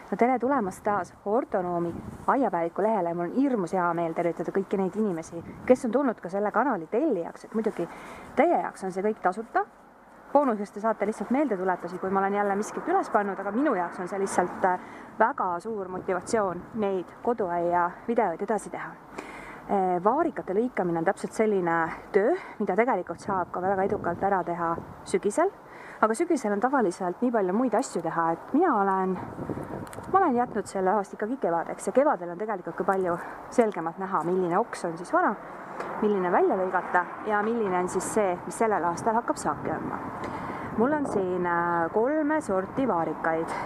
No tere tulemast taas Ortonoomi aiapäeviku lehele. Mul on hirmus hea meel tervitada kõiki neid inimesi, kes on tulnud ka selle kanali tellijaks, et muidugi teie jaoks on see kõik tasuta. Boonusest te saate lihtsalt meeldetuletusi, kui ma olen jälle miskit üles pannud, aga minu jaoks on see lihtsalt väga suur motivatsioon neid koduaia videoid edasi teha. Vaarikate lõikamine on täpselt selline töö, mida tegelikult saab ka väga edukalt ära teha sügisel. Aga sügisel on tavaliselt nii palju muid asju teha, et ma olen jätnud selle aasta ikkagi kevadeks ja kevadel on tegelikult ka palju selgemalt näha, milline oks on siis vana, milline välja lõigata ja milline on siis see, mis sellel aastal hakkab saaki andma. Mul on siin 3 sorti vaarikaid.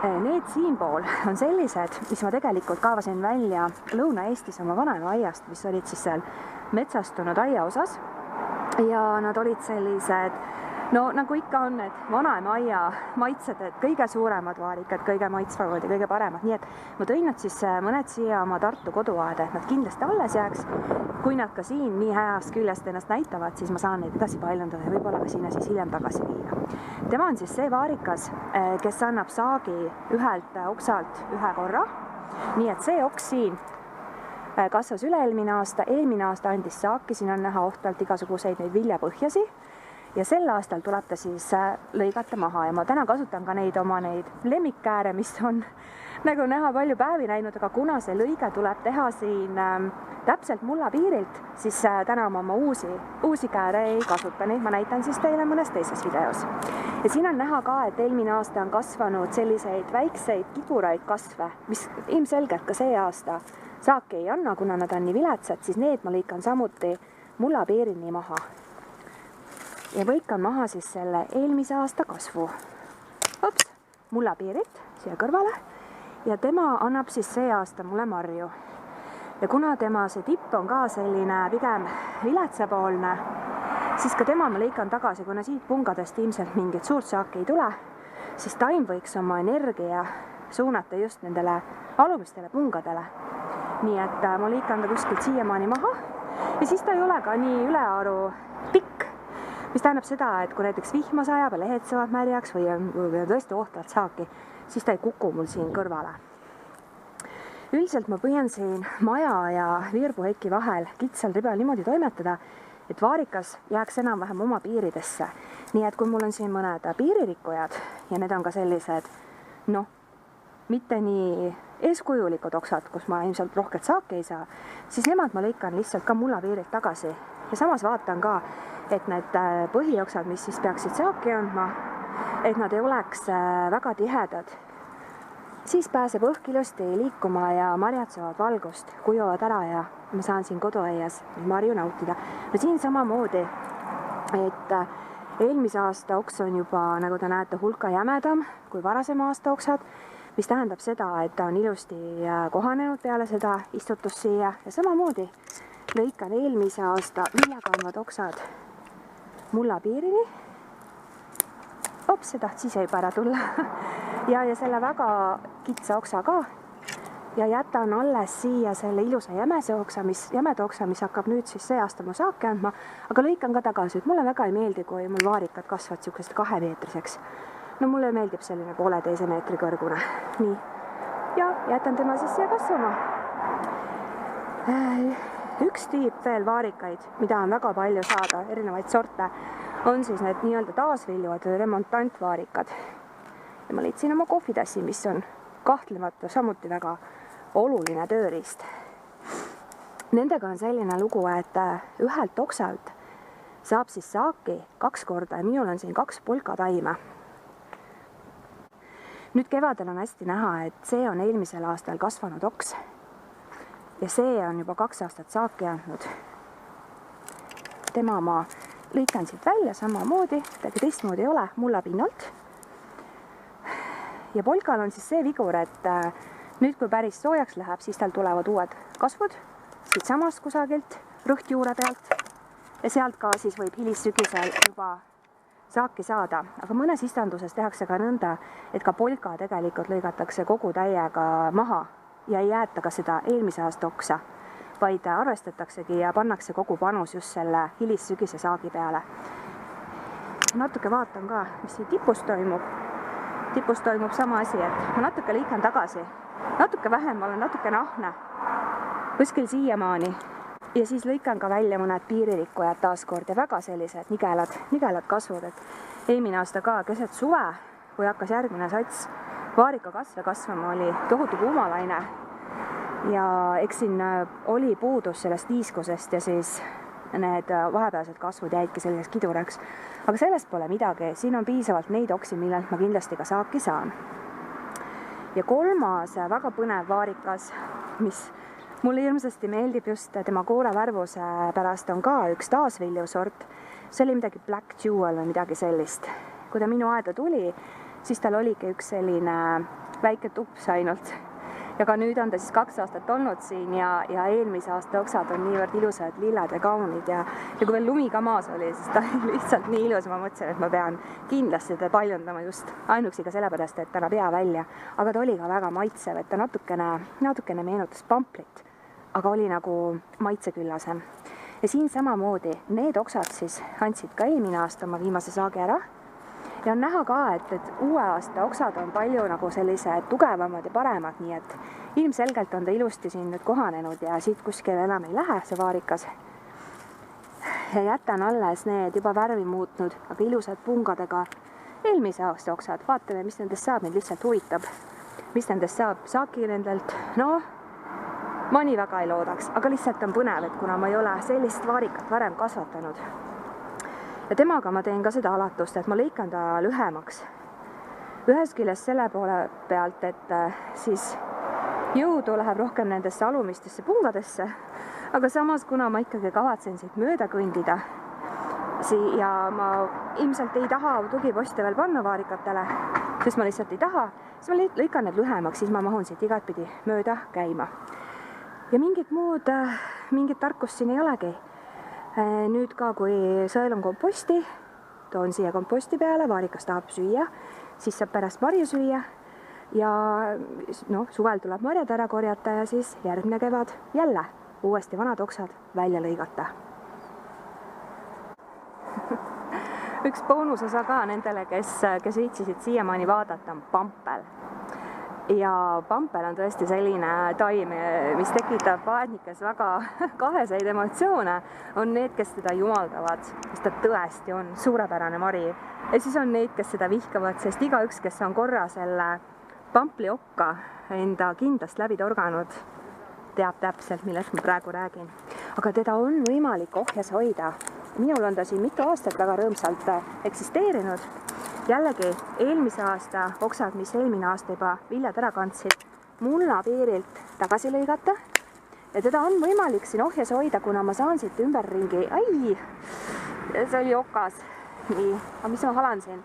Need siinpool on sellised, mis ma tegelikult kaavasin välja Lõuna-Eestis oma vanaema aiast, mis olid siis seal metsastunud aia osas ja nad olid sellised, no nagu ikka on need vanaema aia maitsed, et kõige suuremad vaarikad, kõige maitsvamad ja kõige paremad, nii et ma tõin nad siis mõned siia oma Tartu koduaeda, et nad kindlasti alles jääks. Kui nad ka siin nii heast küljest ennast näitavad, siis ma saan neid edasi paljundada ja võib-olla ka sinna siis hiljem tagasi viia. Tema on siis see vaarikas, kes annab saagi ühelt oksalt ühe korra, nii et see oks siin kasvas eelmine aasta andis saaki, siin on näha ohtralt igasuguseid neid viljapõhjasi. Ja sel aastal tuleb ta siis lõigata maha ja ma täna kasutan ka neid oma lemmikkääre, mis on nagu näha palju päevi näinud, aga kuna see lõige tuleb teha siin täpselt mulla piirilt, siis täna ma oma uusi kääre ei kasuta, neid ma näitan siis teile mõnes teises videos. Ja siin on näha ka, et eelmine aasta on kasvanud selliseid väikseid kiburaid kasve, mis ilmselgelt ka see aasta saaki ei anna, kuna nad on nii viletsad, siis need ma lõikan samuti mulla piirini maha. Ja võikan maha siis selle eelmise aasta kasvu. Mulla piirilt siia kõrvale ja tema annab siis see aasta mulle marju. Ja kuna tema see tipp on ka selline pigem viletsapoolne, siis ka tema ma lõikan tagasi, kuna siit pungadest ilmselt mingit suurt saaki ei tule, siis taim võiks oma energia suunata just nendele alumistele pungadele. Nii et ma lõikan ta kuskilt siiamaani maha ja siis ta ei ole ka nii ülearu pikk. Mis tähendab seda, et kui näiteks vihma sajab ja lehed saavad märjaks või on tõesti ohtralt saaki, siis ta ei kuku mul siin kõrvale. Üldiselt ma püüan siin maja ja virbuheki vahel kitsal ribal niimoodi toimetada, et vaarikas jääks enam-vähem oma piiridesse. Nii et kui mul on siin mõned piiririkkujad ja need on ka sellised, mitte nii eeskujulikud oksad, kus ma ilmselt rohket saaki ei saa, siis nemad ma lõikan lihtsalt ka mulla piirilt tagasi. Ja samas vaatan ka, et need põhioksad, mis siis peaksid saaki andma, et nad ei oleks väga tihedad. Siis pääseb õhk ilusti liikuma ja marjad saavad valgust, kuivavad ära ja ma saan siin koduaias marju nautida. No siin samamoodi, et eelmise aasta oks on juba, nagu te näete, hulka jämedam kui varasema aasta oksad, mis tähendab seda, et ta on ilusti kohanenud peale seda istutust siia ja samamoodi lõikan eelmise aasta viljakandvad oksad mulla piirini. See tahtsis juba ära tulla. ja selle väga kitsa oksa ka. Ja jätan alles siia selle ilusa jämeda oksa, mis hakkab nüüd siis see aasta mu saaki andma. Aga lõikan ka tagasi, et mulle väga ei meeldi, kui mul vaarikad kasvad siukest 2-meetriseks. No mulle meeldib selline 1,5 meetri kõrgune. Nii. Ja jätan tema siis siia kasvama. Üks tüüp veel vaarikaid, mida on väga palju saada, erinevaid sorte, on siis need nii-öelda taasviljuvad remontantvaarikad. Ja ma leidsin oma kohvitassi, mis on kahtlemata samuti väga oluline tööriist. Nendega on selline lugu, et ühelt oksalt saab siis saaki 2 korda ja minul on siin 2 polkataime. Nüüd kevadel on hästi näha, et see on eelmisel aastal kasvanud oks. Ja see on juba 2 aastat saaki andnud. Tema ma lõikan siit välja samamoodi, midagi teistmoodi ei ole, mulla pinnalt. Ja polkal on siis see vigur, et nüüd kui päris soojaks läheb, siis tal tulevad uued kasvud siit samast kusagilt rõhtjuure pealt. Ja sealt ka siis võib hilissügisel juba saaki saada. Aga mõnes istanduses tehakse ka nõnda, et ka polka tegelikult lõigatakse kogu täiega maha. Ja ei jäeta ka seda eelmise aasta oksa, vaid arvestataksegi ja pannakse kogu panus just selle hilissügise saagi peale. Natuke vaatan ka, mis siin tipus toimub. tipus toimub sama asi, et ma natuke lõikan tagasi, natuke vähem, ma olen natukene ahne, kuskil siiamaani. Ja siis lõikan ka välja mõned piiririkkujad taaskord ja väga sellised nigelad kasvud, et eelmine aasta ka keset suve, kui hakkas järgmine sats vaarikakasve kasvama, oli tohutu kuumalaine ja eks siin oli puudus sellest niiskusest ja siis need vahepealsed kasvud jäidki selliseks kiduraks. Aga sellest pole midagi, siin on piisavalt neid oksi, millelt ma kindlasti ka saaki saan. Ja kolmas väga põnev vaarikas, mis mulle hirmsasti meeldib just tema koore värvuse pärast, on ka üks taasviljusort. See oli midagi Black Jewel või midagi sellist. Kui ta minu aeda tuli, siis tal oligi üks selline väike tups ainult. Ja ka nüüd on ta siis 2 aastat olnud siin ja eelmise aasta oksad on niivõrd ilusad, lillad ja kaunid ja kui veel lumi ka maas oli, siis ta oli lihtsalt nii ilus. Ma mõtlesin, et ma pean kindlasti teda paljundama just ainuksi ka sellepärast, et ta näeb hea välja. Aga ta oli ka väga maitsev, et ta natukene meenutas pamplit, aga oli nagu maitseküllasem. Ja siin samamoodi need oksad siis andsid ka eelmine aasta oma viimase saagi ära. Ja on näha ka, et uue aasta oksad on palju nagu sellised tugevamad ja paremad, nii et ilmselgelt on ta ilusti siin nüüd kohanenud ja siit kuskil enam ei lähe see vaarikas. Ja jätan alles need juba värvi muutnud, aga ilusad pungadega eelmise aasta oksad. Vaatame, mis nendest saab, mind lihtsalt huvitab. Mis nendest saab, saaki nendelt, ma nii väga ei loodaks, aga lihtsalt on põnev, et kuna ma ei ole sellist vaarikat varem kasvatanud. Ja temaga ma teen ka seda alatust, et ma lõikan ta lühemaks. Ühest küljest selle poole pealt, et siis jõudu läheb rohkem nendesse alumistesse pungadesse, aga samas, kuna ma ikkagi kavatsen siit mööda kõndida ja ma ilmselt ei taha tugiposte veel panna vaarikatele, sest ma lihtsalt ei taha, siis ma lõikan need lühemaks, siis ma mahun siit igatpidi mööda käima. Ja mingit tarkust siin ei olegi. Nüüd ka, kui sõel on komposti, toon siia komposti peale, vaarikas tahab süüa, siis saab pärast marju süüa ja suvel tuleb marjad ära korjata ja siis järgmine kevad jälle uuesti vanad oksad välja lõigata. Üks boonusosa ka nendele, kes viitsisid siiamaani vaadata, on pampel. Ja pampel on tõesti selline taim, mis tekitab aednikes väga kaheseid emotsioone. On need, kes seda jumaldavad, sest ta tõesti on suurepärane mari. Ja siis on need, kes seda vihkavad, sest igaüks, kes on korra selle pampli okka enda kindlast läbi torganud, teab täpselt, millest ma praegu räägin. Aga teda on võimalik ohjes hoida. Minul on ta siin mitu aastat väga rõõmsalt eksisteerinud. Jällegi eelmise aasta oksad, mis eelmine aasta juba viljad ära kandsid, mullapiirilt tagasi lõigata. Ja teda on võimalik siin ohjes hoida, kuna ma saan siit ümberringi. See oli okas. Nii, aga mis ma halan siin?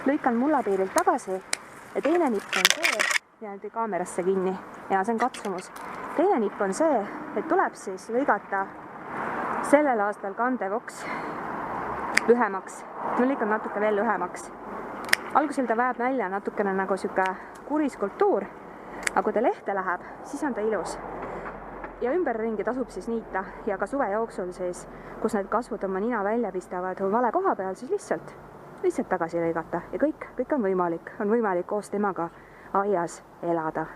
Lõikan mullapiirilt tagasi ja teine nipp on see, jäädi kaamerasse kinni ja see on katsumus. Teine nipp on see, et tuleb siis lõigata sellel aastal kandev oks lühemaks. Ma lõikan natuke veel lühemaks. Algusel ta väeb välja natukene nagu siuke kuriskultuur, aga kui ta lehte läheb, siis on ta ilus. Ja ümberringi tasub siis niita ja ka suve jooksul siis, kus need kasvud oma nina välja pistavad vale koha peal, siis lihtsalt tagasi lõigata ja kõik on võimalik koos temaga aias elada.